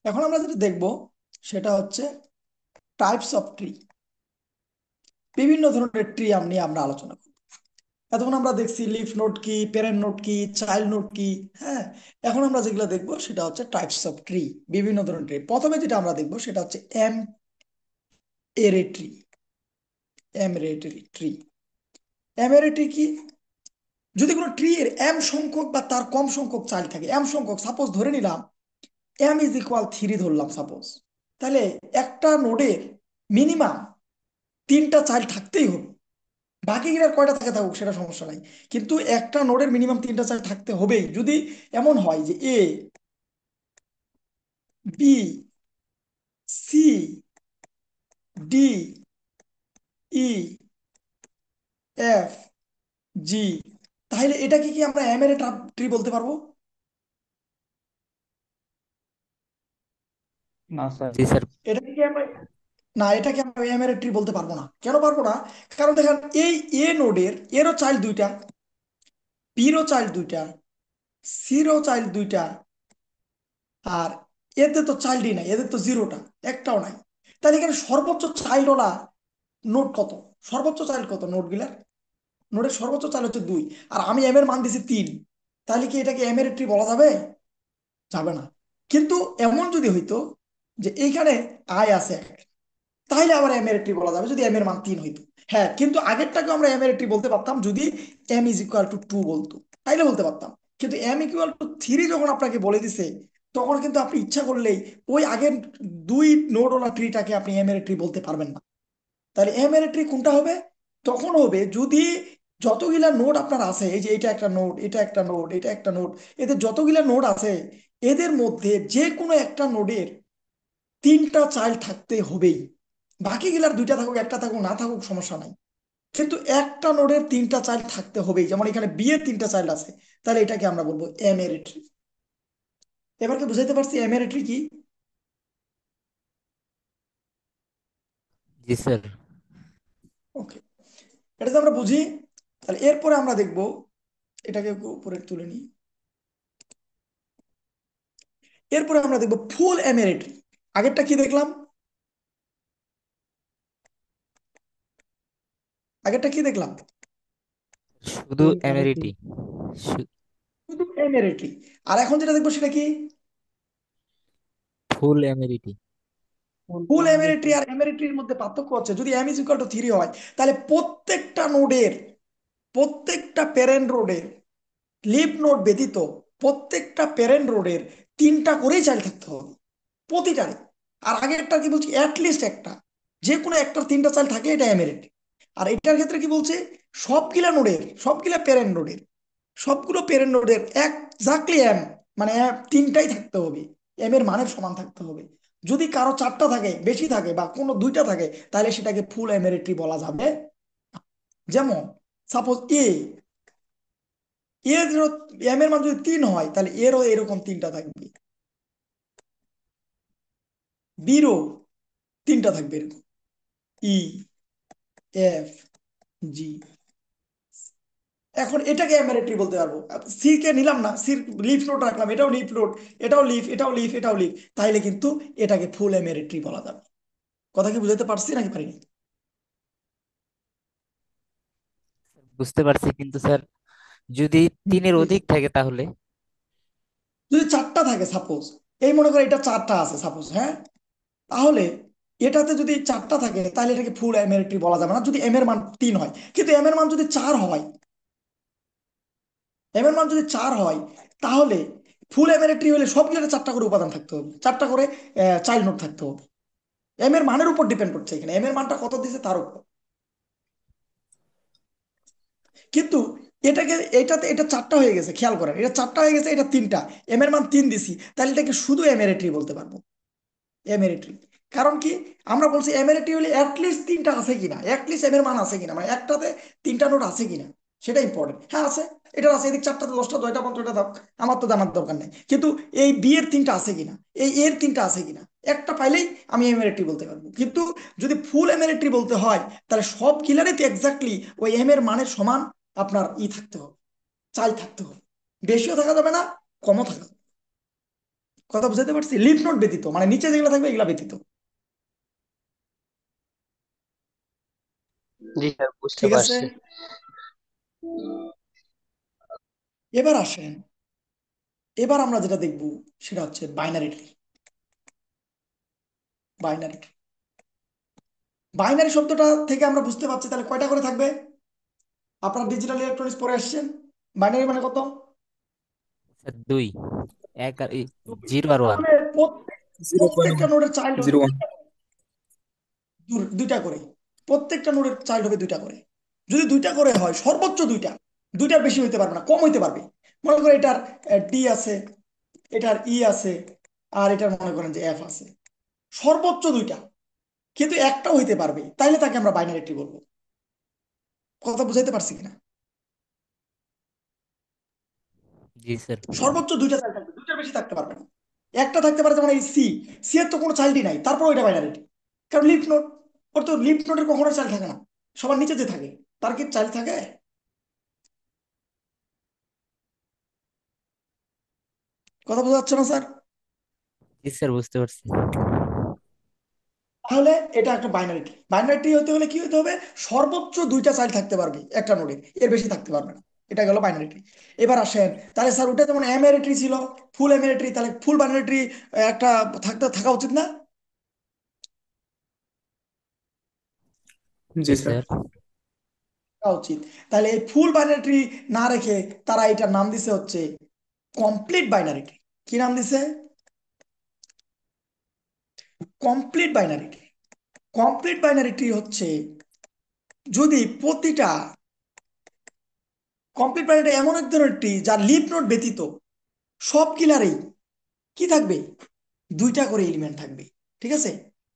এখন আমরা যেটা দেখব সেটা হচ্ছে টাইপস অফ ট্রি। বিভিন্ন ধরনের ট্রি নিয়ে আমরা আলোচনা করব। এতক্ষণ আমরা দেখছি লিফ নোড কি, প্যারেন্ট নোড কি, চাইল্ড নোড কি। হ্যাঁ, এখন আমরা যেগুলো দেখবো সেটা হচ্ছে টাইপস অফ ট্রি, বিভিন্ন ধরনের ট্রি। প্রথমে যেটা আমরা দেখবো সেটা হচ্ছে এরেট্রি। এমরেটরি ট্রি। এমরেটরি কি? যদি কোনো ট্রি এর এম সংখ্যক বা তার কম সংখ্যক চাইল্ড থাকে, এম সংখ্যক, সাপোজ ধরে নিলাম এম ইজ ইকুয়াল 3 ধরলাম সাপোজ, তাহলে একটা নোডের মিনিমাম 3টা চাইল্ড থাকতেই হবে। বাকি গিলার কয়টা থাকে থাকুক সেটা সমস্যা নাই, কিন্তু একটা নোডের মিনিমাম 3টা চাইল্ড থাকতে হবেই। যদি এমন হয় যে এ, বি, সি, ডি, ই, এফ, জি, তাহলে এটাকে কি আমরা এম এর ট্রি বলতে পারবো? না স্যার। জি স্যার। এটাকে কি আমরা, না, এটাকে আমরা এম এর ট্রি বলতে পারবো না। কেন পারবো না? কারণ দেখেন এই এ নোডের এরও চাইল্ড দুইটা, বিরও চাইল্ড দুইটা, সিরও চাইল্ড দুইটা, আর এতে তো চাইল্ডই নাই, এদের তো জিরোটা, একটাও নাই। তাহলে এখানে সর্বোচ্চ চাইল্ড ওলা নোড কত? সর্বোচ্চ চাইল্ড কত নোড গিলার? নোডের সর্বোচ্চ চাইল্ড হচ্ছে 2, আর আমি এম এর মান দিছি 3। তাহলে কি এটাকে এম এর ট্রি বলা যাবে? যাবে না। কিন্তু এমন যদি হইতো যে এইখানে আই আছে এক, তাহলে আবার এম এর ট্রি বলা যাবে যদি এম এর মান 3 হইতো। হ্যাঁ, কিন্তু আগেরটাকে আমরা এম এর ট্রি বলতে পারতাম যদি এম ইজ ইকুয়াল টু 2 বলতো, তাইলে বলতে পারতাম। কিন্তু এম ইকুয়াল টু 3 যখন আপনাকে বলে দিছে, তখন কিন্তু আপনি ইচ্ছা করলেই ওই আগের দুই নোড ওলা ট্রিটাকে আপনি এম এর ট্রি বলতে পারবেন না। তাহলে এম এর ট্রি কোনটা হবে? তখন হবে যদি যতগুলা নোড আপনার আছে, এই যে এটা একটা নোড, এটা একটা নোড, এটা একটা নোড, এদের যতগুলা নোড আছে এদের মধ্যে যে কোনো একটা নোডের 3টা চাইল্ড থাকতে হবেই। বাকি গিলার 2টা থাকুক, একটা থাকুক, না থাকুক সমস্যা নাই, কিন্তু একটা নোডের 3টা চাইল্ড থাকতে হবেই। যেমন এখানে বি এর 3টা চাইল্ড আছে, তাহলে এটাকে আমরা বলবো এমেরিট্রি। এবার কি বুঝাইতে পারছি এমেরিট্রি কি? জি স্যার। ওকে, এটা যদি আমরা বুঝি, তাহলে এরপরে আমরা দেখব, এটাকে একটু উপরে তুলে নিই। এরপরে আমরা দেখব ফুল এমেরিট্রি। আগেরটা কি দেখলাম? আগেরটা কি দেখলাম? শুধু ফুল এমএলটি। এমএরিটি। শুধু এমেরিট্রি। আর এখন যেটা দেখবো সেটা কি? ফুল এমএরিটি। ফুল ফুল এমএলটি। এমেরিট্রি আর এমেরিট্রির মধ্যে পার্থক্য হচ্ছে যদি এম ইজ ইকুয়াল টু 3 হয়, তাহলে প্রত্যেকটা নোডের, প্রত্যেকটা প্যারেন্ট রোডের, লিফ নোড ব্যতীত প্রত্যেকটা প্যারেন্ট রোডের 3টা করেই চাইল্ড থাকতে হবে, প্রতিটারে। আর আগেরটা কি বলছি, অ্যাটলিস্ট একটা, যে কোনো একটার 3টা চাইল্ড থাকে, এটা এমেরিট। আর এটার ক্ষেত্রে কি বলছে, সবগুলা নোডের, সবগুলা প্যারেন্ট নোডের, সবগুলো প্যারেন্ট নোডের এক্স্যাক্টলি এম, মানে 3টাই থাকতে হবে, এম এর মানের সমান থাকতে হবে। যদি কারো 4টা থাকে, বেশি থাকে, বা কোনো 2টা থাকে, তাহলে সেটাকে ফুল এমেরিট্রি বলা যাবে। যেমন সাপোজ এর এম এর মান যদি 3 হয়, তাহলে এরও এরকম 3টা থাকবে, বিরও 3টা থাকবে এরকম, ই, এফ, জি। এখন এটাকে এমারেটরি বলতে পারবো। সি কে নিলাম না, সির লিফ নোট রাখলাম, এটাও লিফ নোট, এটাও লিফ, এটাও লিফ, এটাও লিফ, তাইলে কিন্তু এটাকে ফুল এমারেটরি বলা যাবে। কথা কি বুঝাতে পারছি নাকি পারিনি? বুঝতে পারছি, কিন্তু স্যার যদি তিনের জি, জি। অধিক থাকে তাহলে? যদি 4টা থাকে সাপোজ, এই মনে করো এটা 4টা আছে সাপোজ, হ্যাঁ, তাহলে এটাতে যদি 4টা থাকে তাহলে এটাকে ফুল এমারেটরি বলা যাবে না যদি এম এর মান 3 হয়। কিন্তু এম এর মান যদি 4 হয়, এম এর মান যদি 4 হয়, তাহলে ফুল এমিলিটারি হলে সবগুলোতে 4টা করে উপাদান থাকতে হবে, 4টা করে চাইল্ড নোড থাকতে হবে। এম এর মানের উপর ডিপেন্ড করছে, এখানে এম এর মানটা কত দিছে তার উপর। কিন্তু এটাকে, এটাতে এটা 4টা হয়ে গেছে, খেয়াল করেন, এটা 4টা হয়ে গেছে, এটা 3টা, এম এর মান 3 দিছি, তাহলে এটাকে শুধু এমিলিটারি বলতে পারবো, এমিলিটারি। কারণ কি, আমরা বলছি এমিলিটারি হলে অ্যাটলিস্ট 3টা আছে কিনা, অ্যাটলিস্ট এম এর মান আছে কিনা, মানে একটাতে 3টা নোড আছে কিনা, সেটা ইম্পর্টেন্ট। হ্যাঁ আছে, এটা আছে, এদিক 4টাতে 10টা, 2টা, 5টা দাও, আমার তো জানার দরকার নেই। কিন্তু এই বি এর 3টা আছে কিনা, এই এর 3টা আছে কিনা, একটা পাইলেই আমি এমিলিটারি বলতে পারবো। কিন্তু যদি ফুল এমিলিটারি বলতে হয়, তাহলে সব কিলারে তো এক্স্যাক্টলি ওই এম এর মানের সমান আপনার থাকতে হবে, চাই থাকতে হবে, বেশিও থাকা যাবে না, কমও থাকা যাবে না। কথা বুঝাতে পারছি, লিফ নোড ব্যতীত, মানে নিচে যেগুলো থাকবে এগুলা ব্যতীত। জি স্যার, বুঝতে ঠিক আছে, পারছি। এবার আসেন, এবার আমরা যেটা দেখব সেটা হচ্ছে binary tree. Binary tree, binary শব্দটা থেকে আমরা বুঝতে পারছি তাহলে কয়টা করে থাকবে। আপনারা ডিজিটাল ইলেকট্রনিক্স পড়ে আসছেন, বাইনারি মানে কত? স্যার দুই, এক আর জিরো আর ওয়ান। তাহলে জিরো পয়েন্ট প্রত্যেকটা ওয়ান নোডের চাইল্ড হবে জিরো ওয়ান দুইটা করে। প্রত্যেকটা নোডের চাইল্ড হবে দুইটা করে। যদি দুইটা করে হয়, সর্বোচ্চ দুইটা, দুইটার বেশি হইতে পারবে না, কম হইতে পারবে। মনে করো এটার ডি আছে, এটার ই আছে, আর এটার মনে করেন যে এফ আছে, সর্বোচ্চ দুইটা, কিন্তু একটাও হইতে পারবে, তাইলে তাকে আমরা বাইনারি ট্রি বলবো। কথা বুঝাইতে পারছি কিনা? জি স্যার। সর্বোচ্চ দুইটা চাইল্ড থাকবে, দুইটার বেশি থাকতে পারবে না। একটা থাকতে পারে, যেমন এই সি, সি এর তো কোনো চাইল্ডই নাই, তারপর ওইটা বাইনারি ট্রি। কারণ লিফ নোড, ওর তো লিফ নোডের কখনো চাইল্ড থাকে না, সবার নিচে যে থাকে তার কি চাইল্ড থাকে? কথা বোঝা যাচ্ছে না স্যার? জি স্যার, বুঝতে পারছি। তাহলে এটা একটা বাইনারি ট্রি। বাইনারি ট্রি হতে হলে কি হতে হবে? সর্বোচ্চ দুইটা চাইল্ড থাকতে পারবে একটা নোডে, এর বেশি থাকতে পারবে না। এটা গেল বাইনারি ট্রি। এবার আসেন, তাহলে স্যার ওটা যেমন এম এর ট্রি ছিল, ফুল এম এর ট্রি, তাহলে ফুল বাইনারি ট্রি একটা থাকা উচিত না? জি জি স্যার। স্যার। থাকা উচিত। তাহলে এই ফুল বাইনারি ট্রি না রেখে তারা এটার নাম দিছে হচ্ছে কমপ্লিট বাইনারি ট্রি। কি নাম দিছে? Complete binary tree. Complete binary tree হচ্ছে যদি প্রতিটা, কমপ্লিট বাইনারি এমন এক ধরনের ট্রি যার লিফ নোড ব্যতীত সব কিলারেই কি থাকবে? দুইটা করে এলিমেন্ট থাকবে। ঠিক আছে,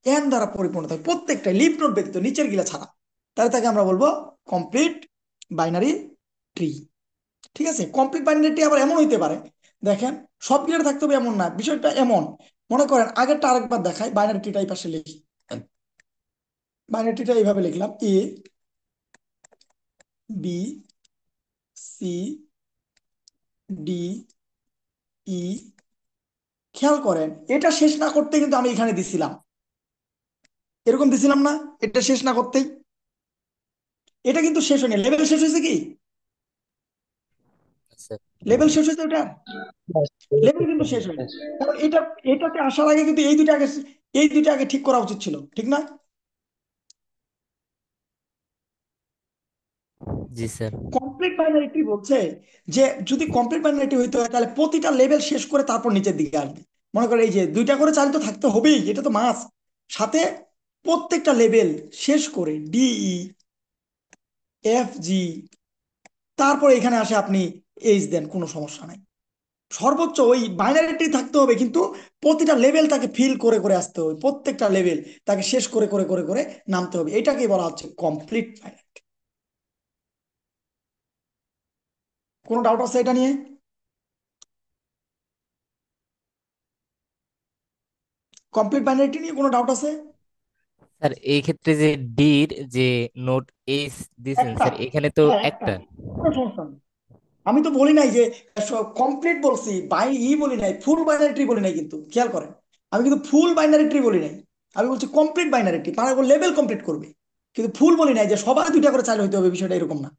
এন দ্বারা পরিপূর্ণ থাকবে প্রত্যেকটা, লিফ নোড ব্যতীত, নিচের গিলা ছাড়া। তাহলে তাকে আমরা বলবো কমপ্লিট বাইনারি ট্রি। ঠিক আছে, কমপ্লিট বাইনারি ট্রি আবার এমন হইতে পারে, দেখেন, সব গিলার থাকতে হবে এমন না, বিষয়টা এমন। মনে করেন আগেরটা আরেকবার দেখাই, বাইনারি ট্রিটা এই পাশে লিখি। বাইনারি ট্রিটা এইভাবে লিখলাম, A B C D E. খেয়াল করেন, এটা শেষ না করতে কিন্তু আমি এখানে দিছিলাম, এরকম দিছিলাম না? এটা শেষ না করতেই, এটা কিন্তু শেষ হয়নি, লেভেল শেষ হয়েছে কি? স্যার। লেভেল শেষ হয়েছে ওটা? লেভেল কিন্তু শেষ হয়নি। কারণ এটা, এটাতে আসার আগে কিন্তু এই দুইটা আগে, এই দুইটা আগে ঠিক করা উচিত ছিল, ঠিক না? জি স্যার। কমপ্লিট বাইনারিটি বলছে যে যদি কমপ্লিট বাইনারিটি হইতে হয় তাহলে প্রতিটা লেভেল শেষ করে তারপর নিচের দিকে আসবে। মনে করে এই যে দুইটা করে চাল তো থাকতে হবেই, এটা তো মাস, সাথে প্রত্যেকটা লেভেল শেষ করে ডিই এফ জি, তারপর এখানে আসে আপনি এইচ দেন, কোনো সমস্যা নাই। সর্বোচ্চ ওই বাইনারিটি থাকতে হবে, কিন্তু প্রতিটা লেভেল তাকে ফিল করে করে আসতে হবে, প্রত্যেকটা লেভেল তাকে শেষ করে করে করে করে নামতে হবে, এটাকে বলা হচ্ছে কমপ্লিট বাইনারিটি। কোনো ডাউট আছে এটা নিয়ে? কমপ্লিট বাইনারিটি নিয়ে কোনো ডাউট আছে? স্যার এই ক্ষেত্রে যে ডির যে নোট এইচ দিয়েছেন একটা, স্যার, এখানে তো হ্যাঁ একটা, একটা। কোনো সমস্যা নেই। আমি তো বলি নাই যে কমপ্লিট বলছি, বলি নাই, ফুল বাইনারি ট্রি বলি নাই, কিন্তু খেয়াল করেন, আমি কিন্তু ফুল বাইনারি ট্রি বলি নাই, আমি বলছি কমপ্লিট বাইনারি ট্রি, মানে লেভেল কমপ্লিট করবে। কিন্তু ফুল বলি নাই যে সবার দুইটা করে চালু হইতে হবে, বিষয়টা এরকম না।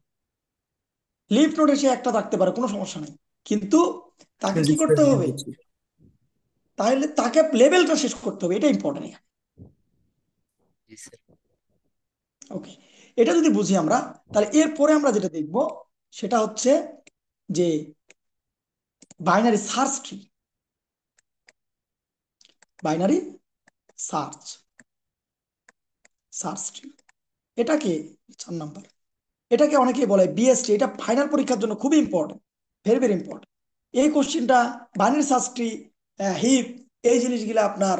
লিফ নোডে সে একটা থাকতে পারে, কোনো সমস্যা নেই, কিন্তু তাকে জি কি স্যার, করতে আমি হবে? বুঝছি। তাহলে তাকে লেভেলটা শেষ করতে হবে, এটা ইম্পর্টেন্ট। জি স্যার। ওকে, এটা যদি বুঝি আমরা, তাহলে এরপরে আমরা যেটা দেখব সেটা হচ্ছে যে binary search tree. Binary search, search tree, এটাকে 4 নাম্বার, এটাকে অনেকেই বলে বিএসটি। এটা ফাইনাল পরীক্ষার জন্য খুবই ইম্পর্টেন্ট, ভেরি ভেরি ইম্পর্টেন্ট। এই কোশ্চিনটা, বাইনারি সার্চ ট্রি, হিপ, এই জিনিসগুলো আপনার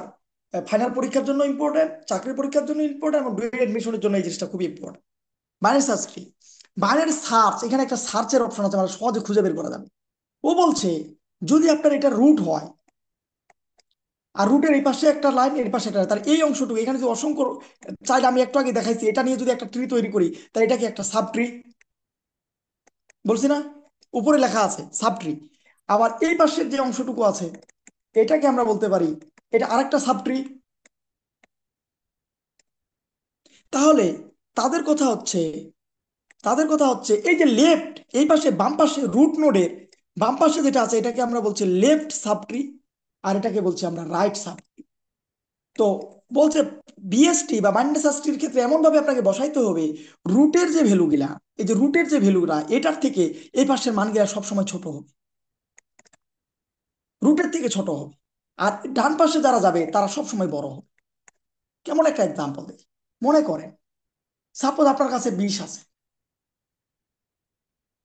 ফাইনাল পরীক্ষার জন্য ইম্পর্টেন্ট, চাকরির পরীক্ষার জন্য ইম্পর্টেন্ট, এবং ডুয়েট এডমিশনের জন্য এই জিনিসটা খুবই important. Binary search tree, binary search, এখানে একটা সার্চের অপশন আছে, আমরা সহজে খুঁজে বের করা যাবে। ও বলছে যদি আপনার এটা রুট হয়, আর রুটের এই পাশে একটা লাইন, এর পাশে একটা line, তাহলে এই অংশটুকু এখানে যে অসংখ্য চাইলে, আমি একটু আগে দেখাইছি, এটা নিয়ে যদি একটা ট্রি তৈরি করি, তাহলে এটা কি একটা সাব ট্রি? বলছি না, উপরে লেখা আছে সাব ট্রি। আবার এই পাশের যে অংশটুকু আছে, এটাকে আমরা বলতে পারি এটা আরেকটা সাবট্রি। তাহলে তাদের কথা হচ্ছে তাদের কথা হচ্ছে এই যে লেফট, এই পাশে বাম পাশে রুট নোডের বাম পাশে যেটা আছে এটাকে আমরা বলছি লেফট সাবট্রি, আর এটাকে বলছি আমরা রাইট সাব। তো বলছে বিএসটি বা মাইন্ড সাস্ট্রির ক্ষেত্রে এমন ভাবে আপনাকে বসাইতে হবে রুটের যে ভ্যালুগুলা, এই যে রুটের যে ভ্যালুগুলা এটার থেকে এই পাশের মানগুলা সবসময় ছোট হবে, রুটের থেকে ছোট হবে। আর ডান পাশে যারা যাবে তারা সবসময় বড় হবে। কেমন একটা এক্সাম্পল দেখি। মনে করেন সাপোজ আপনার কাছে 20 আছে,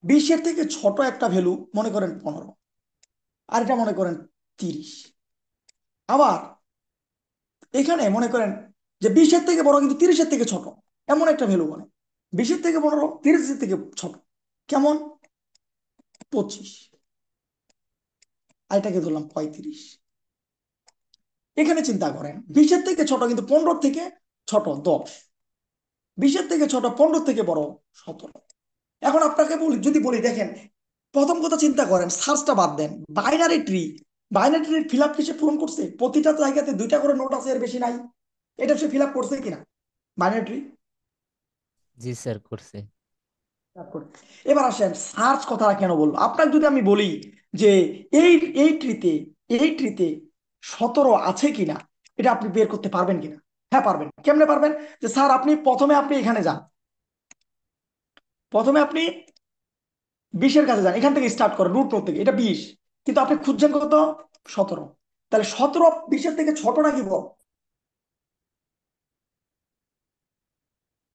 20-এর থেকে ছোট একটা ভ্যালু মনে করেন 15, আর এটা মনে করেন 30। আবার এখানে মনে করেন যে 20-এর থেকে বড় কিন্তু 30-এর থেকে ছোট, এমন একটা ভ্যালু বলে 20-এর থেকে বড় 30-এর থেকে ছোট। কেমন? 25, আর এটাকে ধরলাম 35। এখানে চিন্তা করেন 20-এর থেকে ছোট কিন্তু 15 থেকে ছোট 10, 20-এর থেকে ছোট 15 থেকে বড় 17। এখন আপনাকে বলি, যদি বলি দেখেন, প্রথম কথা চিন্তা করেন, সার্চটা বাদ দেন, binary tree, binary tree fill up কিসে পূরণ করছে? প্রতিটা জায়গাতে 2টা করে নোট আছে, এর বেশি নাই। এটা সে ফিল আপ করছে কিনা বাইনারি ট্রি? জি স্যার, করছে। এবার আসেন সার্চ কথাটা কেন বলবো আপনাকে, যদি আমি বলি যে এই এই ট্রিতে এই ট্রিতে 17 আছে কিনা, এটা আপনি বের করতে পারবেন কিনা? হ্যাঁ পারবেন। কেমনে পারবেন? যে স্যার আপনি প্রথমে এখানে যান, প্রথমে আপনি 20-এর কাছে যান, এখান থেকে স্টার্ট করেন রুট নোট থেকে, এটা 20, কিন্তু আপনি খুঁজছেন কত? 17। তাহলে 17 20-এর থেকে ছোট নাকি বড়?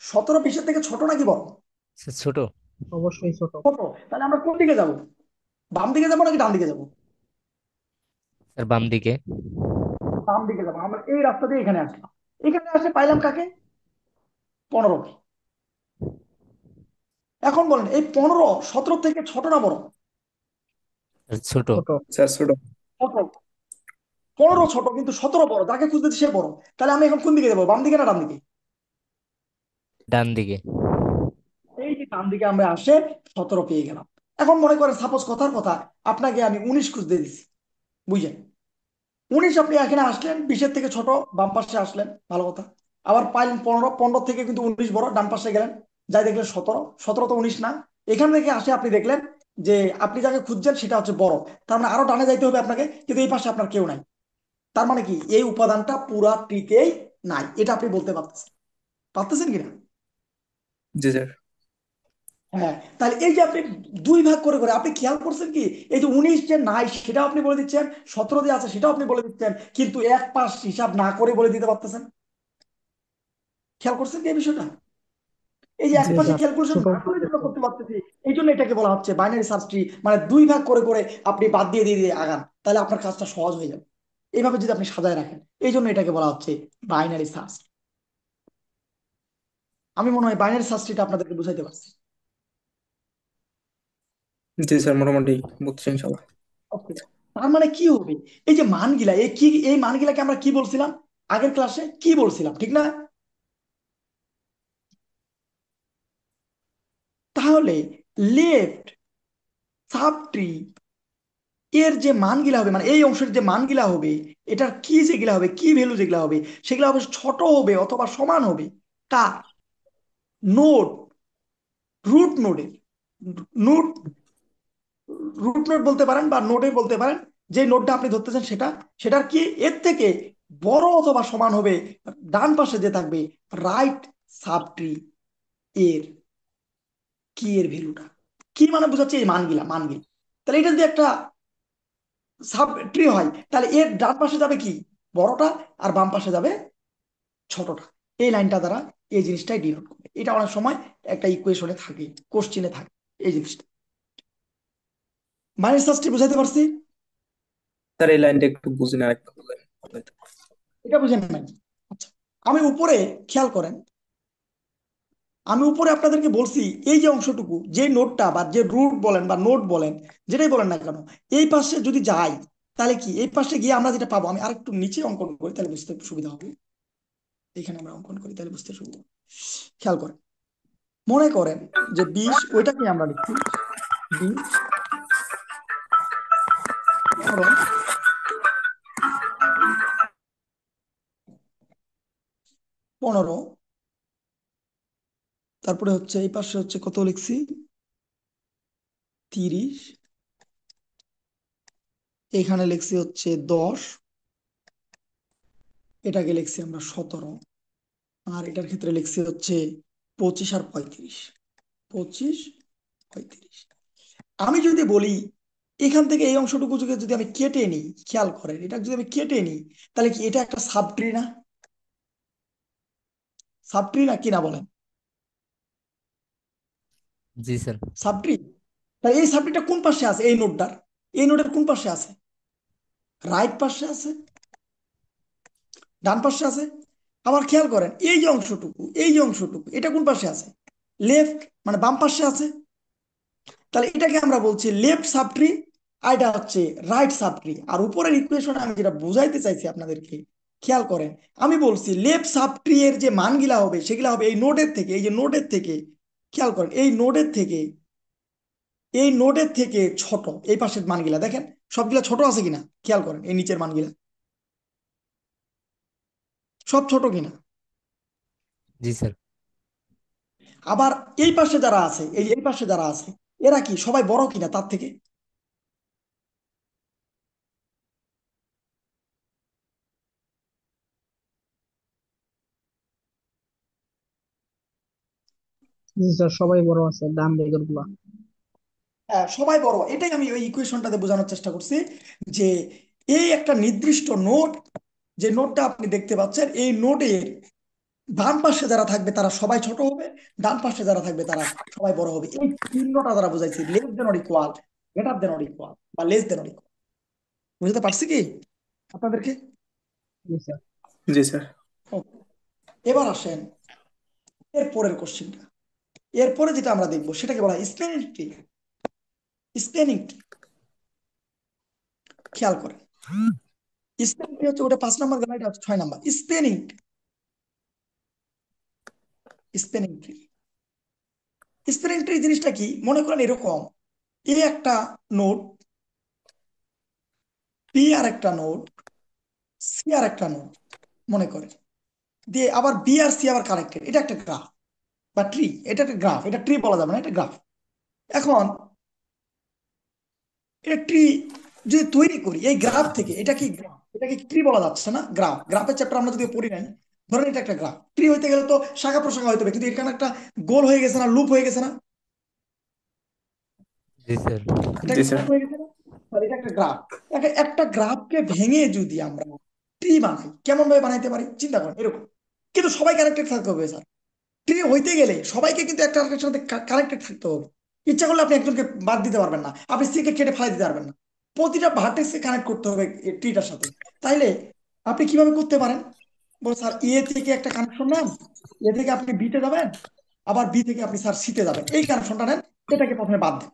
17 20-এর থেকে ছোট নাকি বড়? স্যার, ছোট। অবশ্যই ছোট। ছোট। তাহলে আমরা কোন দিকে যাব? বাম দিকে যাবো নাকি ডান দিকে যাবো? স্যার, বাম দিকে। বাম দিকে যাবো। আমরা এই রাস্তা দিয়ে এখানে আসলাম, এখানে আসে পাইলাম কাকে? 15কে। এখন বলেন এই 15 17 থেকে ছোট না বড়? স্যার, ছোট। ছোট। স্যার ছোট। ছোট। 15 ছোট কিন্তু 17 বড়, যাকে খুঁজতেছি সে বড়। তাহলে আমি এখন কোন দিকে যাবো, বাম দিকে না ডান দিকে? ডান দিকে। এই যে ডান দিকে আমরা আসে 17 পেয়ে গেলাম। এখন মনে করেন সাপোজ কথার কথা আপনাকে আমি 19 খুঁজতে দিছি, বুঝলেন? 19 আপনি এখানে আসলেন, 20-এর থেকে ছোট, বাম পাশে আসলেন, ভালো কথা। আবার পাইলেন 15, 15 থেকে কিন্তু 19 বড়, ডান পাশে গেলেন, যাই দেখলেন 17, 17 তো 19 না। এখান থেকে আসে আপনি দেখলেন যে আপনি যাকে খুঁজছেন সেটা হচ্ছে বড়, তার মানে আরো ডানে যাইতে হবে আপনাকে, কিন্তু এই পাশে আপনার কেউ নাই। তার মানে কি এই উপাদানটা পুরা ট্রিতেই নাই, এটা আপনি বলতে পারতেছেন, পারতেছেন কিনা? জি স্যার। হ্যাঁ। তাহলে এই যে আপনি দুই ভাগ করে করে আপনি খেয়াল করছেন কি, এই যে 19 যে নাই সেটাও আপনি বলে দিচ্ছেন, 17 যে আছে সেটাও আপনি বলে দিচ্ছেন, কিন্তু এক পাশ হিসাব না করে বলে দিতে পারতেছেন। খেয়াল করছেন কি এই বিষয়টা? এই যে এক জি পাশে স্যার, ক্যালকুলেশন ছোট না করে বলে যেটা দিচ্ছেন। করতে পারতেছি, এই জন্য এটাকে বলা হচ্ছে বাইনারি সার্চ ট্রি। মানে দুই ভাগ করে করে আপনি বাদ দিয়ে দিয়ে দিয়ে আগান, তাহলে আপনার কাজটা সহজ হয়ে যাবে এইভাবে যদি আপনি সাজায় রাখেন। এই জন্য এটাকে বলা হচ্ছে বাইনারি সার্চ। আমি মনে হয় বাইনারি সার্চ ট্রিটা আপনাদেরকে বুঝাইতে পারছি। জি স্যার, মোটামুটি বুঝছি ইনশাল্লাহ। Okay. তার মানে কি হবে, এই যে মানগুলা এই কি, এই মানগুলাকে আমরা কি বলছিলাম আগের ক্লাসে, কি বলছিলাম ঠিক না? তাহলে লেফট সাব ট্রি এর যে মানগুলা হবে, মানে এই অংশের যে মানগুলা হবে, এটার কি যেগুলা হবে, কি ভ্যালু যেগুলা হবে, সেগুলা হবে ছোট হবে অথবা সমান হবে কার? নোড, রুট নোডের। নোড, রুট নোড বলতে পারেন বা নোডে বলতে পারেন, যে নোডটা আপনি ধরতেছেন সেটা, সেটার কি এর থেকে বড় অথবা সমান হবে ডান পাশে যে থাকবে রাইট সাব ট্রি এর কি এর ভ্যালুটা। কি মানে বোঝাচ্ছে এই মানগুলা, মানগুলা। তাহলে এটা যদি একটা সাব ট্রি হয়, তাহলে এর ডান পাশে যাবে কি বড়টা, আর বাম পাশে যাবে ছোটটা। এই লাইনটা দ্বারা এই জিনিসটাই ডিনোট করে। এটা অনেক সময় একটা ইকুয়েশনে থাকে, কোশ্চিনে থাকে এই জিনিসটা। মাইনাস সাবস্ট্রি বুঝাইতে পারছি? স্যার এই লাইনটা একটু বুঝি না, একটু বলেন। এটা বুঝেন নাই? আচ্ছা, আমি উপরে খেয়াল করেন, আমি উপরে আপনাদেরকে বলছি এই যে অংশটুকু, যে নোটটা বা যে রুট বলেন বা নোট বলেন, যেটাই বলেন না কেন, এই পাশে যদি যাই তাহলে কি এই পাশে গিয়ে আমরা যেটা পাবো, আমি আরেকটু নিচে অঙ্কন করি তাহলে বুঝতে সুবিধা হবে। এখানে আমরা অঙ্কন করি তাহলে বুঝতে সুবিধা হবে। খেয়াল করেন, মনে করেন যে 20, ওইটাকে আমরা লিখছি 20, 15, 15, তারপরে হচ্ছে এই পাশে হচ্ছে কত লিখছি, 30, এখানে লিখছি হচ্ছে 10, এটাকে লিখছি আমরা 17, আর এটার ক্ষেত্রে লিখছি হচ্ছে 25 আর 35, 25, 35। আমি যদি বলি এখান থেকে এই অংশটুকু যদি আমি কেটে নিই, খেয়াল করেন এটা যদি আমি কেটে নিই, তাহলে কি এটা একটা সাবট্রি না? সাবট্রি না কিনা বলেন? জি স্যার। সাবট্রি। তাহলে এই সাবট্রিটা কোন পাশে আছে এই নোটটার? এই নোটের কোন পাশে আছে? রাইট পাশে আছে, ডান পাশে আছে? আবার খেয়াল করেন এই যে অংশটুকু, এই যে অংশটুকু, এটা কোন পাশে আছে? লেফট, মানে বাম পাশে আছে। তাহলে এটাকে আমরা বলছি লেফট সাবট্রি, আর এটা হচ্ছে রাইট সাবট্রি। আর উপরের ইকুয়েশনে আমি যেটা বুঝাইতে চাইছি আপনাদেরকে, খেয়াল করেন, আমি বলছি লেফট সাবট্রি এর যে মানগুলা হবে সেগুলা হবে এই নোডের থেকে, এই যে নোডের থেকে, খেয়াল করেন এই নোডের থেকে, এই নোডের থেকে ছোট। এই পাশের মানগুলা দেখেন সবগুলা ছোট আছে কিনা, খেয়াল করেন এই নিচের মানগুলা সব ছোট কিনা। জি স্যার। আবার এই পাশে যারা আছে, এই পাশে যারা আছে, এরা কি সবাই বড় কিনা তার থেকে? জি স্যার, সবাই বড় আছে ডান দিকের গুলা। হ্যাঁ, সবাই বড়। এটাই আমি ওই ইকুয়েশনটাতে বোঝানোর চেষ্টা করছি যে এই একটা নির্দিষ্ট নোট, যে নোটটা আপনি দেখতে পাচ্ছেন, এই নোটের বাম পাশে যারা থাকবে তারা সবাই ছোট হবে, ডান পাশে যারা থাকবে তারা সবাই বড় হবে। এই চিহ্নটা দ্বারা বোঝাইছি less than or equal, greater than or equal, বা লেস দেন অর ইকুয়াল। বুঝতে পারছি কি আপনাদেরকে? জি স্যার। জি স্যার। Okay, এবার আসেন এর পরের কোশ্চেনটা। এরপরে যেটা আমরা দেখবো সেটাকে বলা হয় স্প্যানিং ট্রি। স্প্যানিং ট্রি, খেয়াল করেন স্প্যানিং ট্রি হচ্ছে ওটা 5 নাম্বার গেল, এটা হচ্ছে 6 number. Spanning, spanning tree, spanning tree জিনিসটা কি মনে করেন এরকম, এ একটা নোড, পি আর একটা নোড, সি আর একটা নোড মনে করেন, দিয়ে আবার বি আর সি আবার কানেক্টেড, এটা একটা গ্রাফ বা ট্রি। এটা একটা গ্রাফ, এটা ট্রি বলা যাবে না, এটা গ্রাফ। এখন এটা ট্রি যদি তৈরি করি এই গ্রাফ থেকে, এটা কি গ্রাফ? এটাকে ট্রি বলা যাচ্ছে না, গ্রাফ। গ্রাফের চ্যাপ্টার আমরা যদি পড়ি নাই, ধরেন এটা একটা গ্রাফ। ট্রি হইতে গেলে তো শাখা প্রশাখা হইতে হবে, কিন্তু এখানে একটা গোল হয়ে গেছে না, লুপ হয়ে গেছে না, জি স্যার। এটা জি কি স্যার। লুপ হয়ে গেছে না? তাহলে এটা একটা গ্রাফ। একটা গ্রাফকে ভেঙে যদি আমরা ট্রি বানাই, কেমন ভাবে বানাইতে পারি চিন্তা করেন এরকম। কিন্তু সবাই কানেক্টেড থাকতে হবে স্যার। ট্রি হইতে গেলে সবাইকে কিন্তু একটা আরেকটার সাথে কানেক্টেড থাকতে হবে। ইচ্ছা করলে আপনি একজনকে বাদ দিতে পারবেন না, আপনি সি কে কেটে ফেলাই দিতে পারবেন না, প্রতিটা ভার্টেক্সকে কানেক্ট করতে হবে ট্রিটার সাথে। তাইলে আপনি কিভাবে করতে পারেন? বল স্যার এ থেকে একটা কানেকশন নেন, এ থেকে আপনি বিতে যাবেন, আবার বি থেকে আপনি স্যার সিতে যাবেন, এই কানেকশনটা নেন, এটাকে প্রথমে বাদ দেন।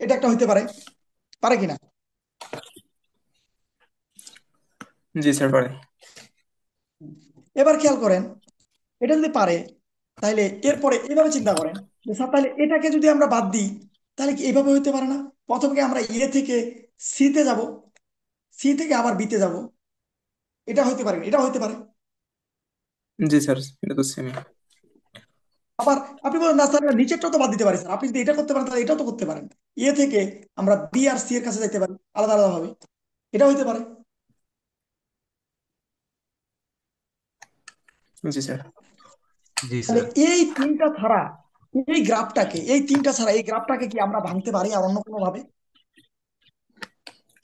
এটা একটা হইতে পারে, পারে কিনা? জি স্যার পারে। এবার খেয়াল করেন এটা যদি পারে, তাহলে এরপরে এইভাবে চিন্তা করেন যে স্যার তাহলে এটাকে যদি আমরা বাদ দিই, তাহলে কি এইভাবে হইতে পারে না? প্রথমে আমরা এ থেকে সিতে যাব, সি থেকে আবার বিতে যাব, এটা হইতে পারে না, এটা হইতে পারে। জি স্যার, এটা তো সেমই। আবার আপনি বলেন না স্যার এটা নিচেরটা তো বাদ দিতে পারি স্যার, আপনি যদি এটা করতে পারেন তাহলে এটাও তো করতে পারেন। এ থেকে আমরা বি আর সি এর কাছে যেতে পারি আলাদা আলাদা ভাবে, এটা হইতে পারে। জি স্যার। জি তাহলে স্যার। এই তিনটা ছাড়া, এই গ্রাফটাকে, এই তিনটা ছাড়া এই গ্রাফটাকে কি আমরা ভাঙতে পারি আর অন্য কোনো ভাবে?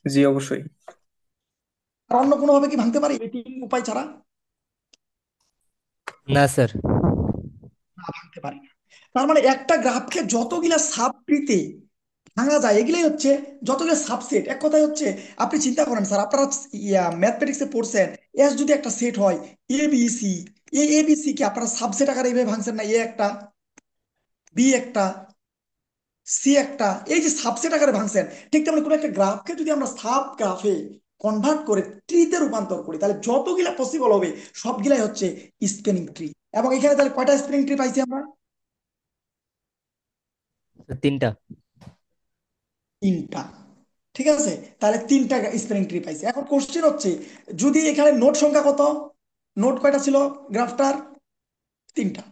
জি অবশ্যই। আর অন্য কোনো ভাবে কি ভাঙতে পারি এই তিন উপায় ছাড়া? না স্যার। না, ভাঙতে পারি না। তার মানে একটা গ্রাফকে যতগুলা সাব ট্রিতে ভাঙা যায় এগুলাই হচ্ছে যতগুলো সাবসেট। এক কথায় হচ্ছে আপনি চিন্তা করেন স্যার, আপনারা ম্যাথমেটিক্সে পড়ছেন, এস যদি একটা সেট হয়, A B C, A B C কি আপনারা সাবসেট আকারে এইভাবে ভাঙছেন না? এ একটা, বি একটা, সি একটা, এই যে সাবসেট আকারে ভাঙছেন, ঠিক তেমনি কোনো একটা গ্রাফকে যদি আমরা সাব গ্রাফে কনভার্ট করে ট্রিতে রূপান্তর করি, তাহলে যতগুলা পসিবল হবে সবগুলাই হচ্ছে স্প্যানিং ট্রি। এবং এখানে তাহলে কয়টা স্প্যানিং ট্রি পাইছি আমরা? তিনটা। তিনটা। ঠিক আছে, তাহলে তিনটা স্প্যানিং ট্রি পাইছি। এখন কোশ্চেন হচ্ছে যদি এখানে নোট সংখ্যা কত, নোট কয়টা ছিল গ্রাফটার? তিনটা।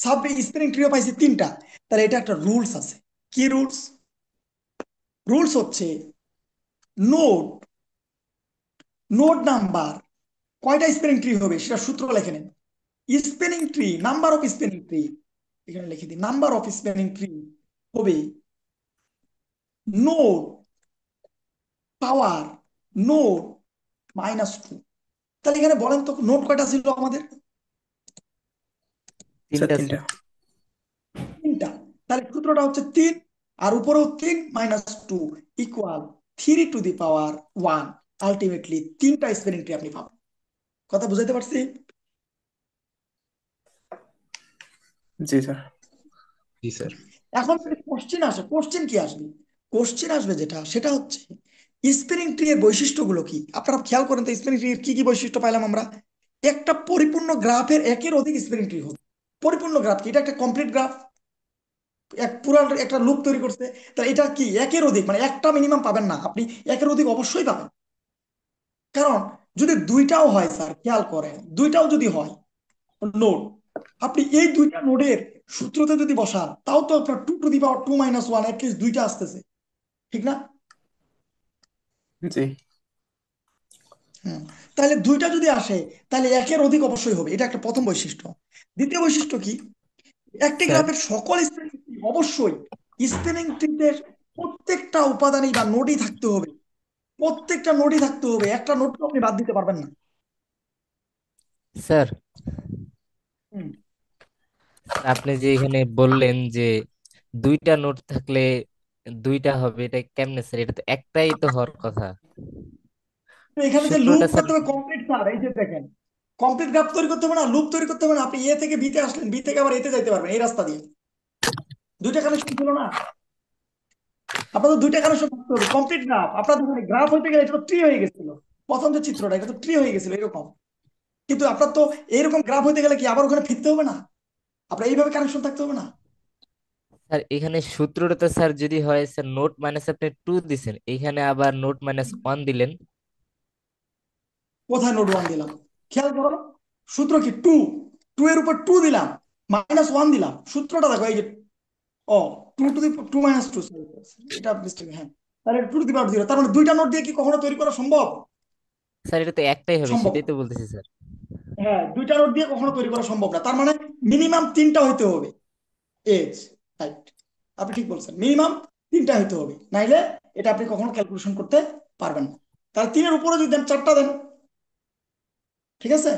সাব স্প্রিং ট্রিও পাইছি তিনটা। তাহলে এটা একটা রুলস আছে। কি রুলস? রুলস হচ্ছে নোড নোড নাম্বার কয়টা স্প্রিং ট্রি হবে সেটা সূত্র লিখে নেন। Spanning tree, number of spanning tree, এখানে লিখে দিই, নাম্বার অফ স্প্যানিং ট্রি হবে নোড পাওয়ার নোড -2। তাহলে এখানে বলেন তো নোড কয়টা ছিল আমাদের? স্যার তিনটা ছিল। তিনটা। তিনটা। তাহলে সূত্রটা হচ্ছে 3 আর উপরেও 3 -2 equal 3 to the power 1। Ultimately তিনটা স্প্যানিং ট্রি আপনি পাবেন। কথা বুঝাইতে পারছি? জি স্যার। জি স্যার। এখন যদি কোশ্চেন আসে, কোশ্চেন কি আসবে? কোশ্চেন আসবে যেটা, সেটা হচ্ছে স্প্যানিং ট্রি এর বৈশিষ্ট্যগুলো কি। আপনারা খেয়াল করেন তো স্প্যানিং ট্রি এর কি কি বৈশিষ্ট্য পাইলাম আমরা। একটা পরিপূর্ণ গ্রাফের একের অধিক স্প্যানিং ট্রি হবে। পরিপূর্ণ গ্রাফ কি? এটা একটা কমপ্লিট গ্রাফ, এক পুরো একটা লুপ তৈরি করছে। তাহলে এটা কি একের অধিক, মানে একটা মিনিমাম পাবেন না আপনি, একের অধিক অবশ্যই পাবেন। কারণ যদি দুইটাও হয় স্যার, খেয়াল করেন, দুইটাও যদি হয় নোড, আপনি এই দুইটা নোডের সূত্রতে যদি বসান, তাও তো আপনার 2 টু দি পাওয়ার 2 - 1 অ্যাটলিস্ট দুইটা আসতেছে, ঠিক না? জি হুম। তাহলে দুইটা যদি আসে, তাহলে একের অধিক অবশ্যই হবে। এটা একটা প্রথম বৈশিষ্ট্য। দ্বিতীয় বৈশিষ্ট্য কি? একটি স্যার গ্রাফের সকল স্প্যানিং ট্রি অবশ্যই স্প্যানিং ট্রিতে প্রত্যেকটা উপাদানই বা নোডই থাকতে হবে। প্রত্যেকটা নোডই থাকতে হবে, একটা নোড তো আপনি বাদ দিতে পারবেন না। স্যার হুম। আপনি যে এখানে বললেন যে দুইটা নোট থাকলে দুইটা হবে, এটা কেমনে স্যার? এটা তো একটাই তো হওয়ার কথা। তো এখানে যে লুপ সূত্রটা স্যার। করতে হবে কমপ্লিট, স্যার এই যে দেখেন, কমপ্লিট গ্রাফ তৈরি করতে হবে না, লুপ তৈরি করতে হবে না। আপনি এ থেকে বিতে আসলেন, বি থেকে আবার এতে যাইতে পারবেন এই রাস্তা দিয়ে। দুইটা কানেকশন ছিল না, আপনাদের দুইটা কানেকশন থাকতে হবে। কমপ্লিট গ্রাফ আপনার দেখুন, গ্রাফ হইতে গেলে এটা তো ট্রি হয়ে গেছিল। প্রথম যে চিত্রটা, এটা তো ট্রি হয়ে গেছিল এরকম। কিন্তু আপনার তো এইরকম গ্রাফ হইতে গেলে কি আবার ওখানে ফিরতে হবে না? আপনার এইভাবে কানেকশন থাকতে হবে না? স্যার এখানে সূত্রটা তো স্যার যদি হয় স্যার, নোট মাইনাস আপনি 2 দিছেন, এখানে আবার নোট -1 দিলেন। কোথায় নোড 1 দিলাম? খেয়াল করো, সূত্র কি 2, 2 এর উপর 2 দিলাম, -1 দিলাম। সূত্রটা দেখো এই যে, ও 2 টু দি 2 - 2, এটা মিস্টেক, হ্যাঁ। তাহলে 2 টু দি পাওয়ার 0, তার মানে দুইটা নোট দিয়ে কি কখনো তৈরি করা সম্ভব? স্যার এটা তো একটাই হবে, সম্ভব সেটাই না। তো বলতেছি স্যার। হ্যাঁ, দুইটা নোট দিয়ে কখনো তৈরি করা সম্ভব না। তার মানে মিনিমাম তিনটা হইতে হবে এজ, রাইট? আপনি ঠিক বলছেন, মিনিমাম তিনটা হইতে হবে, নাইলে এটা আপনি কখনো ক্যালকুলেশন করতে পারবেন না। তাহলে 3-এর উপরে যদি দেন, 4টা দেন, ঠিক আছে?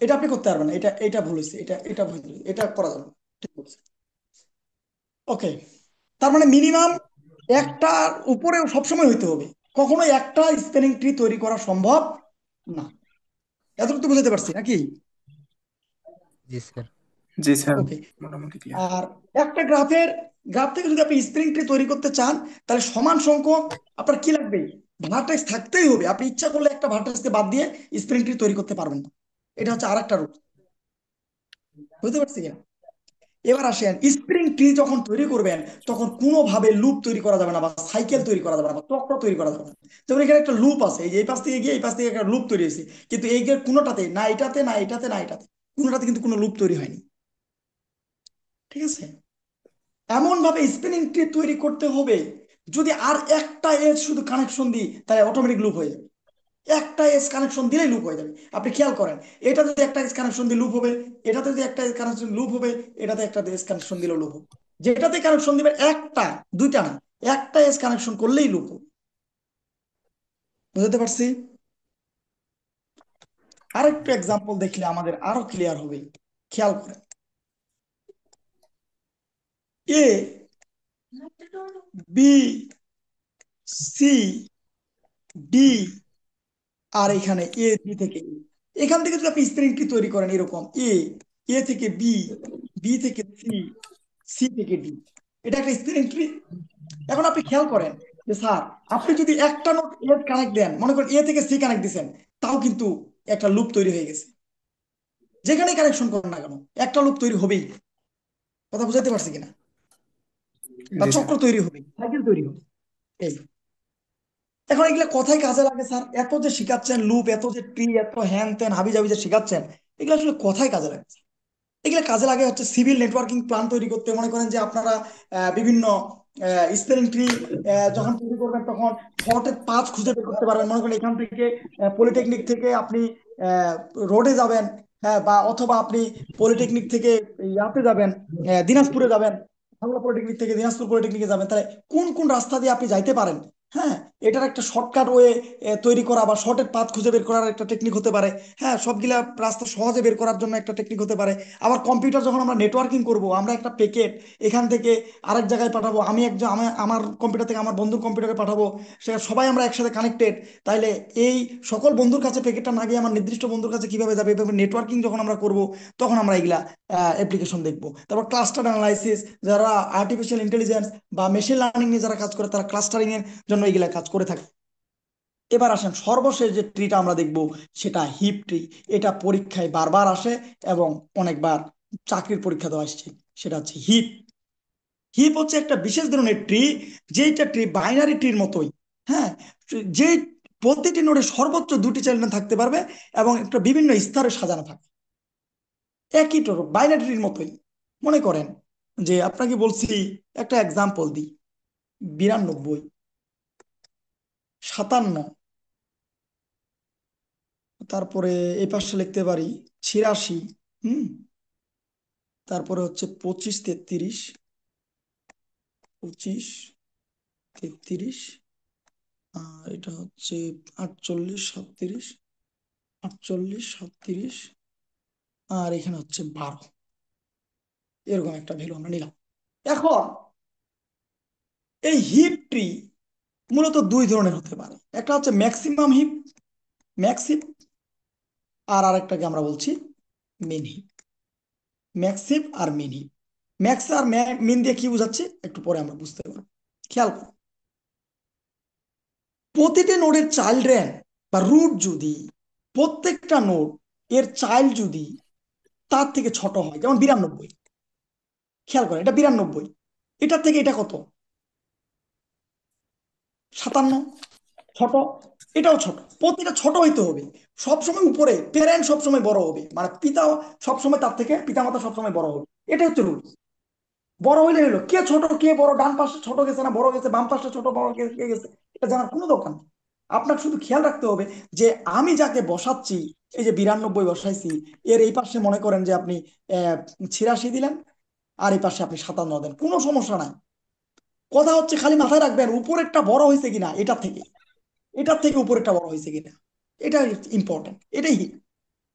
এটা আপনি করতে পারবেন না, এটা এটা ভুল হয়েছে, এটা এটা ভুল হয়েছে, এটা করা যাবে না। ঠিক বলছেন। ওকে, তার মানে মিনিমাম একটার উপরেও সবসময় হইতে হবে, কখনো একটা স্পেলিং ট্রি তৈরি করা সম্ভব না। এতটুকু তো বুঝতে পারছি নাকি? জি স্যার। জি স্যার, ওকে। মোটামুটি ক্লিয়ার। আর একটা গ্রাফ থেকে যদি আপনি স্প্রিং ট্রি তৈরি করতে চান, তাহলে সমান সংখ্যক আপনার কি লাগবে? ভার্টেক্স থাকতেই হবে। আপনি ইচ্ছা করলে একটা ভার্টেক্সকে বাদ দিয়ে স্প্রিং ট্রি তৈরি করতে পারবেন না। এটা হচ্ছে আরেকটা রুল। বুঝতে পারছি কিনা? এবার আসেন, স্প্রিং ট্রি যখন তৈরি করবেন, তখন কোনোভাবে লুপ তৈরি করা যাবে না, বা সাইকেল তৈরি করা যাবে না, বা চক্র তৈরি করা যাবে না। যেমন এখানে একটা লুপ আছে, এই যে এই পাশ থেকে গিয়ে এই পাশ থেকে একটা লুপ তৈরি হয়েছে, কিন্তু এই কোনোটাতে না, এটাতে না, এটাতে না, এটাতে, কোনোটাতে কিন্তু কোনো লুপ তৈরি হয়নি। ঠিক আছে? এমন ভাবে স্পিনিং ট্রি তৈরি করতে হবে, যদি আর একটা এজ শুধু কানেকশন দিই, তাহলে অটোমেটিক লুপ হয়ে যাবে। একটা এজ কানেকশন দিলেই লুপ হয়ে যাবে। আপনি খেয়াল করেন, এটা যদি একটা এজ কানেকশন দিয়ে লুপ হবে, এটাতে যদি একটা এজ কানেকশন লুপ হবে, এটাতে একটা এজ কানেকশন দিলেও লুপ হবে। যেটাতে কানেকশন দিবেন একটা, দুইটা না, একটা এজ কানেকশন করলেই লুপ হবে। বুঝতে পারছি? আরেকটু এক্সাম্পল দেখলে আমাদের আরো ক্লিয়ার হবে। খেয়াল করেন, এ, বি, সি, ডি, আর এখানে এ, বি থেকে এ। এখান থেকে যদি আপনি স্প্রিং ট্রি তৈরি করেন এরকম, এ, এ থেকে বি, বি থেকে সি, সি থেকে ডি, এটা একটা স্প্রিং ট্রি। এখন আপনি খেয়াল করেন যে স্যার, আপনি যদি একটা নোট এ কানেক্ট দেন, মনে করেন এ থেকে সি কানেক্ট দিচ্ছেন, তাও কিন্তু একটা লুপ তৈরি হয়ে গেছে। যেখানেই কানেকশন করেন না কেন, একটা লুপ তৈরি হবেই। কথা বুঝাতে পারছি কিনা? বা জি স্যার। চক্র তৈরি হবে, সাইকেল তৈরি হবে। এই এখন এগুলো কোথায় কাজে লাগে স্যার? এত যে শিখাচ্ছেন লুপ, এত যে ট্রি, এত হ্যান ত্যান হাবি জাবি যে শিখাচ্ছেন, এগুলো আসলে কোথায় কাজে লাগে? এগুলো কাজে লাগে হচ্ছে সিভিল নেটওয়ার্কিং প্ল্যান তৈরি করতে। মনে করেন যে আপনারা বিভিন্ন স্পেলিং ট্রি যখন তৈরি করবেন তখন শর্টের পাথ খুঁজে বের করতে পারবেন। মনে করেন এখান থেকে পলিটেকনিক থেকে আপনি রোডে যাবেন, হ্যাঁ, বা অথবা আপনি পলিটেকনিক থেকে ইয়াতে যাবেন, দিনাজপুরে যাবেন, বাংলা পলিটেকনিক থেকে দিনাজপুর পলিটেকনিকে যাবেন, তাহলে কোন কোন রাস্তা দিয়ে আপনি যাইতে পারেন, হ্যাঁ, এটার একটা শর্টকাট ওয়ে তৈরি করা বা শর্টের পাথ খুঁজে বের করার একটা টেকনিক হতে পারে। হ্যাঁ, সবগুলা রাস্তা সহজে বের করার জন্য একটা টেকনিক হতে পারে। আবার কম্পিউটার যখন আমরা নেটওয়ার্কিং করব, আমরা একটা প্যাকেট এখান থেকে আরেক জায়গায় পাঠাবো, আমি একজন আমার কম্পিউটার থেকে আমার বন্ধুর কম্পিউটারে পাঠাবো, সে সবাই আমরা একসাথে কানেক্টেড। তাইলে এই সকল বন্ধুর কাছে প্যাকেটটা না গিয়ে আমার নির্দিষ্ট বন্ধুর কাছে কিভাবে যাবে, এভাবে নেটওয়ার্কিং যখন আমরা করব তখন আমরা এগুলা অ্যাপ্লিকেশন দেখবো। তারপর ক্লাস্টার অ্যানালাইসিস, যারা আর্টিফিশিয়াল ইন্টেলিজেন্স বা মেশিন লার্নিং নিয়ে যারা কাজ করে তারা ক্লাস্টারিং এর জন্য এগুলা কাজ করে থাকে। এবার আসেন সর্বশেষ যে ট্রিটা আমরা দেখব, সেটা হিপ ট্রি। এটা পরীক্ষায় বারবার আসে এবং অনেকবার চাকরির পরীক্ষা দেওয়া আসছে। সেটা হচ্ছে হিপ। হিপ হচ্ছে একটা বিশেষ ধরনের ট্রি, যেটা ট্রি বাইনারি ট্রির মতোই, হ্যাঁ, যে প্রতিটি নোডে সর্বোচ্চ দুটি চাইল্ড থাকতে পারবে এবং একটা বিভিন্ন স্তরে সাজানো থাকে, একই টোর বাইনারি ট্রির মতোই। মনে করেন যে আপনাকে বলছি, একটা এক্সাম্পল দিই, 92, 57, তারপরে এই পাশে লিখতে পারি 86, হুম, তারপরে হচ্ছে 25, 33, 25, 33, আর এটা হচ্ছে 48, 37, 48, 37, আর এখানে হচ্ছে 12। এরকম একটা ভ্যালু আমরা নিলাম। এখন এই হিপ ট্রি মূলত দুই ধরনের হতে পারে। একটা হচ্ছে ম্যাক্সিমাম হিপ, ম্যাক্স হিপ, আর আরেকটাকে আমরা বলছি মিন হিপ। ম্যাক্স হিপ আর মিন হিপ। ম্যাক্স আর মিন দিয়ে কি বোঝাচ্ছি একটু পরে আমরা বুঝতে পারবো। খেয়াল করুন, প্রতিটি নোডের চাইল্ড র্যাঙ্ক বা রুট যদি, প্রত্যেকটা নোড এর চাইল্ড যদি তার থেকে ছোট হয়, যেমন 92, খেয়াল করেন এটা 92, এটার থেকে এটা কত, 57, ছোট, এটাও ছোট, প্রতিটা ছোট হইতে হবে। সবসময় উপরে প্যারেন্ট সবসময় বড় হবে, মানে পিতা সবসময় তার থেকে পিতামাতা সবসময় বড় হবে। এটা হচ্ছে রুল। বড় হইলে হইলো, কে ছোট কে বড়, ডান পাশে ছোট গেছে না বড় গেছে, বাম পাশে ছোট বড় কে গেছে, এটা জানার কোনো দরকার নেই। আপনার শুধু খেয়াল রাখতে হবে যে আমি যাকে বসাচ্ছি, এই যে 92 বসাইছি, এর এই পাশে মনে করেন যে আপনি 86 দিলেন, আর এই পাশে আপনি 57 দেন, কোনো সমস্যা নাই। কথা হচ্ছে খালি মাথায় রাখবেন উপরেরটা বড় হয়েছে কিনা এটার থেকে উপরেরটা বড় হয়েছে কিনা, এটা ইম্পর্টেন্ট, এটাই hit।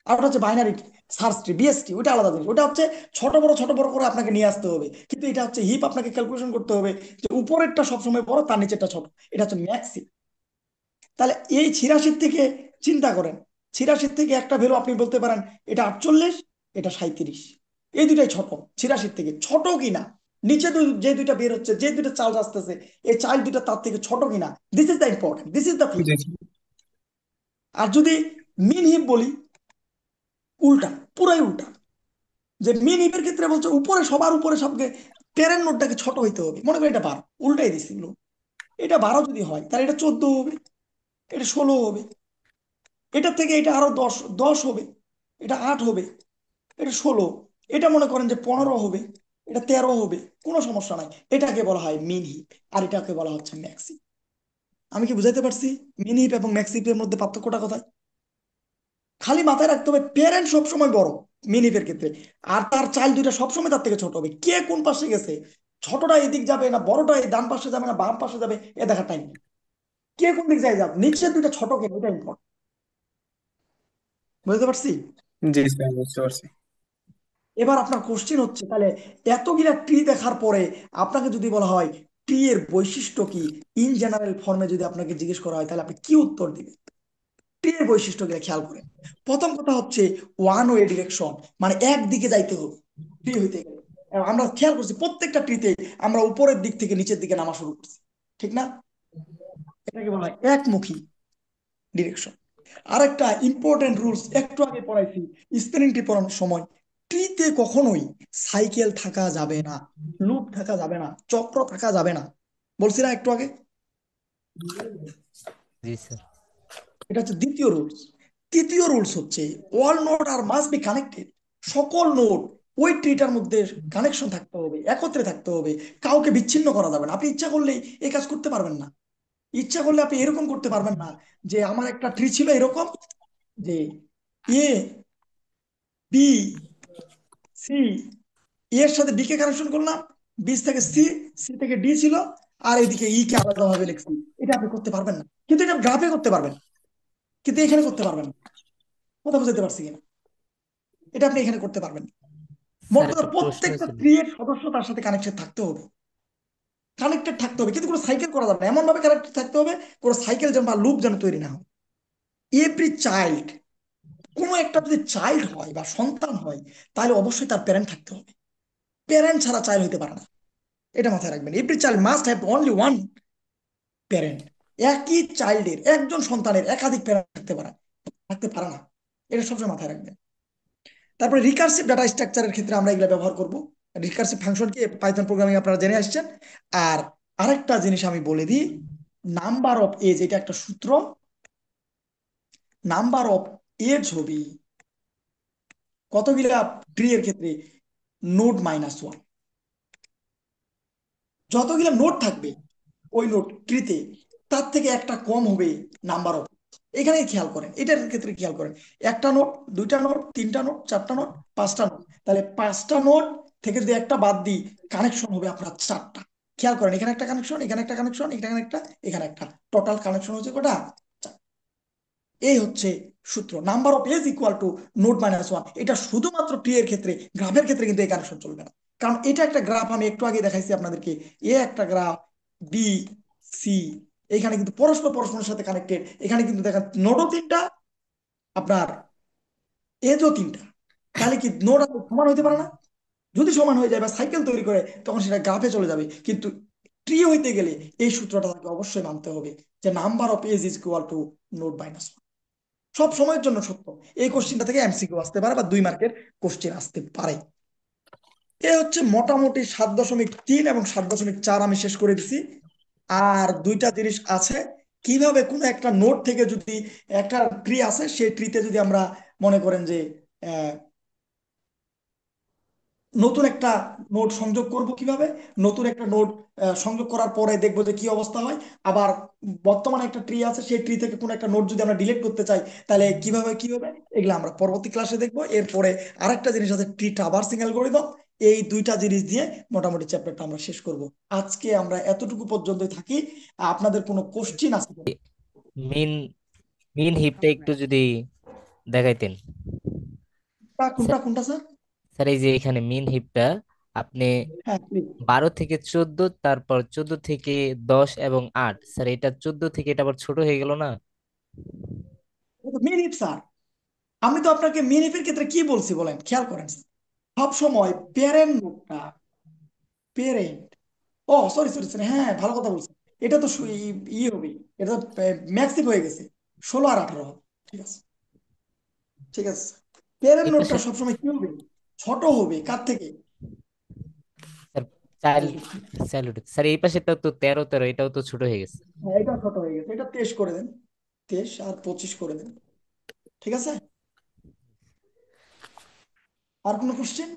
আর ওটা হচ্ছে বাইনারি সার্চ ট্রি, বিএসটি, ওটা আলাদা জিনিস। ওটা হচ্ছে ছোট বড় করে আপনাকে নিয়ে আসতে হবে, কিন্তু এটা হচ্ছে হিপ, আপনাকে ক্যালকুলেশন করতে হবে যে উপরেরটা সবসময় বড়, তার নিচেরটা ছোট। এটা হচ্ছে ম্যাক্স। তাহলে এই 86 থেকে চিন্তা করেন, 86 থেকে একটা ভ্যালু আপনি বলতে পারেন এটা 48, এটা 37, এই দুটাই ছোট। 86 থেকে ছোট কিনা, নিচে যে দুইটা বের হচ্ছে, যে দুইটা চাল আসতেছে, এই চাল দুইটা তার থেকে ছোট কিনা, this is the important, this is the thing. বুঝেছি। আর যদি মিন হিপ বলি, উল্টা, পুরাই উল্টা। যে মিন হিপের ক্ষেত্রে বলছে উপরে সবার উপরে সবকে প্যারেন্ট নোটটাকে ছোট হইতে হবে। মনে করি এটা 12, উল্টাই দিছিল, এটা 12 যদি হয় তাহলে এটা 14 হবে, এটা 16 হবে, এটা থেকে এটা আরো 10, 10 হবে, এটা 8 হবে, এটা 16, এটা মনে করেন যে 15 হবে, এটা 13 হবে, কোনো সমস্যা নাই। এটাকে বলা হয় মিন হিপ, আর এটাকে বলা হচ্ছে ম্যাক্সি। আমি কি বুঝাইতে পারছি মিন হিপ এবং ম্যাক্স হিপের মধ্যে পার্থক্যটা কোথায়? খালি মাথায় রাখতে হবে প্যারেন্ট সবসময় বড় মিন হিপের ক্ষেত্রে, আর তার চাইল্ড দুইটা সবসময় তার থেকে ছোট হবে। কে কোন পাশে গেছে, ছোটটা এদিক যাবে না বড়টা এই ডান পাশে যাবে না বাম পাশে যাবে, এ দেখার টাইম নেই। কে কোন দিক যায় যাক, নিচের দুইটা ছোট কে, এটা ইম্পর্টেন্ট। বুঝতে পারছি? জি স্যার, বুঝতে পারছি। এবার আপনার কোশ্চেন হচ্ছে, তাহলে এতগুলা ট্রি দেখার পরে আপনাকে যদি বলা হয় ট্রি এর বৈশিষ্ট্য কি, ইন জেনারেল ফর্মে যদি আপনাকে জিজ্ঞেস করা হয়, তাহলে আপনি কি উত্তর দিবেন? ট্রি এর বৈশিষ্ট্য গুলো খেয়াল করেন। প্রথম কথা হচ্ছে ওয়ান ওয়ে ডিরেকশন, মানে একদিকে যাইতে হবে ট্রি হইতে গেলে। আমরা খেয়াল করছি প্রত্যেকটা ট্রিতে আমরা উপরের দিক থেকে নিচের দিকে নামা শুরু করছি, ঠিক না? এটাকে বলা হয় একমুখী ডিরেকশন। আরেকটা ইম্পর্টেন্ট রুলস একটু আগে পড়াইছি স্পেলিং টি পড়ানোর সময়, ট্রিতে কখনোই সাইকেল থাকা যাবে না, লুপ থাকা যাবে না, চক্র থাকা যাবে না। বলছি না একটু আগে? জি স্যার। এটা হচ্ছে দ্বিতীয় রুলস। তৃতীয় রুলস হচ্ছে all node are must be connected. সকল নোড ওই ট্রিটার মধ্যে কানেকশন থাকতে হবে, একত্রে থাকতে হবে, কাউকে বিচ্ছিন্ন করা যাবে না। আপনি ইচ্ছা করলেই এই কাজ করতে পারবেন না। ইচ্ছা করলে আপনি এরকম করতে পারবেন না যে আমার একটা ট্রি ছিল এরকম যে এ বি সি, এর সাথে বি কে কানেকশন করলাম, বি থেকে সি, সি থেকে ডি ছিল, আর এদিকে ই কে আলাদা ভাবে লিখছি। এটা আপনি করতে পারবেন না, কিন্তু এটা গ্রাফে করতে পারবেন, কিন্তু এখানে করতে পারবেন না। কথা বুঝতে পারছি কিনা? এটা আপনি এখানে করতে পারবেন না। মোট স্যার কথা একটা প্রশ্ন প্রত্যেকটা ছিল। ট্রি এর সদস্য তার সাথে কানেক্টেড থাকতে হবে, কানেক্টেড থাকতে হবে, কিন্তু কোনো সাইকেল করা যাবে না। এমন ভাবে কানেক্টেড থাকতে হবে কোনো সাইকেল যেন বা লুপ যেন তৈরি না হয়। এভরি চাইল্ড, কোনো একটা যদি চাইল্ড হয় বা সন্তান হয়, তাহলে অবশ্যই তার প্যারেন্ট থাকতে হবে। প্যারেন্ট ছাড়া চাইল্ড হতে পারে না, এটা মাথায় রাখবেন। Every child must have only one parent. একই চাইল্ডের, একজন সন্তানের একাধিক প্যারেন্ট থাকতে পারে না, এটা সবসময় মাথায় রাখবেন। তারপরে রিকার্সিভ ডাটা স্ট্রাকচারের ক্ষেত্রে আমরা এগুলো ব্যবহার করব। রিকার্সিভ ফাংশন কি পাইথন প্রোগ্রামিং আপনারা জেনে আসছেন। আর আরেকটা জিনিস আমি বলে দিই, নাম্বার অফ এজ, এটা একটা সূত্র। নাম্বার অফ এজ হবে কতগুলা ট্রি এর ক্ষেত্রে, নোড মাইনাস ওয়ান। যতগুলা নোড থাকবে ওই নোড ট্রিতে, তার থেকে একটা কম হবে নাম্বার অফ। এখানে খেয়াল করেন, এটার ক্ষেত্রে খেয়াল করেন, একটা নোট, দুইটা নোট, তিনটা নোট, চারটা নোট, পাঁচটা নোট, তাহলে পাঁচটা নোট থেকে যদি একটা বাদ দিই, কানেকশন হবে আপনার চারটা। খেয়াল করেন, এখানে একটা কানেকশন, এখানে একটা কানেকশন, এখানে একটা, এখানে একটা, টোটাল কানেকশন হচ্ছে কটা? চার। এই হচ্ছে সূত্র, number of edge equal to node minus one. এটা শুধুমাত্র টি এর ক্ষেত্রে, গ্রাফের ক্ষেত্রে কিন্তু এই কানেকশন চলবে না। কারণ এটা একটা গ্রাফ, আমি একটু আগে দেখাইছি আপনাদেরকে। এ একটা গ্রাফ, বি, সি, এখানে কিন্তু পরস্পর পরস্পরের সাথে কানেক্টেড। এখানে কিন্তু দেখেন নোডও তিনটা, আপনার এজও তিনটা, তাহলে কি নোড সমান হইতে পারে না? যদি সমান হয়ে যায় বা সাইকেল তৈরি করে, তখন সেটা গ্রাফে চলে যাবে। কিন্তু ট্রি হইতে গেলে এই সূত্রটা তাকে অবশ্যই মানতে হবে, যে number of edge is equal to node minus. সব সময়ের জন্য সত্য। এই কোশ্চিনটা থেকে এমসিকিউ আসতে পারে বা 2 মার্কের কোশ্চিন আসতে পারে। এ হচ্ছে মোটামুটি 7.3 এবং 7.4 আমি শেষ করে দিছি। আর দুইটা জিনিস আছে, কিভাবে কোনো একটা নোড থেকে যদি একটা ট্রি আছে, সেই ট্রিতে যদি আমরা মনে করেন যে আহ, নতুন একটা নোড সংযোগ করব কিভাবে, নতুন একটা নোড সংযোগ করার পরে দেখবো যে কি অবস্থা হয়। আবার বর্তমানে একটা ট্রি আছে, সেই ট্রি থেকে কোনো একটা নোড যদি আমরা ডিলিট করতে চাই, তাহলে কিভাবে কি হবে, এগুলো আমরা পরবর্তী ক্লাসে দেখবো। এরপরে আরেকটা জিনিস আছে, ট্রি ট্রাভার্সিং অ্যালগরিদম। এই দুইটা জিনিস দিয়ে মোটামুটি চ্যাপ্টারটা আমরা শেষ করব। আজকে আমরা এতটুকু পর্যন্তই থাকি। আপনাদের কোনো কোশ্চিন আছে কিনা? মিন মিন হিপটা একটু যদি দেখাইতেন। কোনটা স্যার, কোনটা স্যার? স্যার এই যে এখানে মিন হিপটা আপনি হ্যাঁ প্লিজ। 12 থেকে 14, তারপর 14 থেকে 10 এবং 8, স্যার এটা 14 থেকে এটা আবার ছোট হয়ে গেল না? মিনিট স্যার, আমি তো আপনাকে মিনিটের ক্ষেত্রে কি বলছি বলেন, খেয়াল করেন। সব সময় প্যারেন্ট নোডটা, পেরেন্ট, ও সরি সরি সরি, হ্যাঁ ভালো কথা বলছেন। এটা তো ই হবে, এটা তো ম্যাক্সিম হয়ে গেছে, 16 আর 18 হবে। ঠিক আছে, ঠিক আছে। পেরেন্ট এই নোটটা পাশে সবসময় কি হবে, ছোট হবে কার থেকে? স্যার চাইল্ড চাইল্ডহুড, স্যার এই পাশেটা তো 13 13, এটাও তো ছোট হয়ে গেছে। হ্যাঁ, এটা ছোট হয়ে গেছে, এটা 23 করে দেন, 23 আর 25 করে দেন। ঠিক আছে। আর কোনো কোশ্চেন?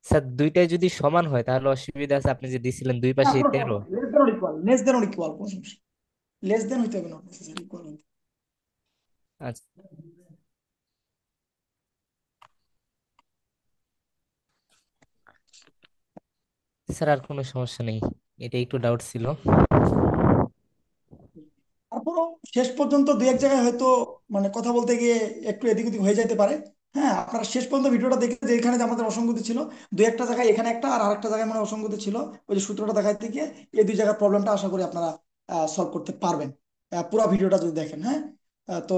স্যার দুইটাই যদি সমান হয় তাহলে অসুবিধা আছে, আপনি যে দিছিলেন দুই না পাশে কোনো 13। সমস্যা নেই, less than equal, less than equal, কোনো সমস্যা, লেস দেন হইতে হবে, নট নেসেসারি ইকুয়াল। আচ্ছা স্যার, আর কোনো সমস্যা নেই, এটা একটু ডাউট ছিল। তারপরও শেষ পর্যন্ত দুই এক জায়গায় হয়তো মানে কথা বলতে গিয়ে একটু এদিক ওদিক হয়ে যেতে পারে। হ্যাঁ, আপনারা শেষ পর্যন্ত ভিডিওটা দেখে যে এখানে যে আমাদের অসঙ্গতি ছিল, দুই একটা জায়গায় এখানে একটা আর আরেকটা জায়গায় মানে অসঙ্গতি ছিল, ওই যে সূত্রটা দেখাইতে গিয়ে এই দুই জায়গার প্রবলেমটা আশা করি আপনারা সলভ করতে পারবেন পুরো ভিডিওটা যদি দেখেন। হ্যাঁ, তো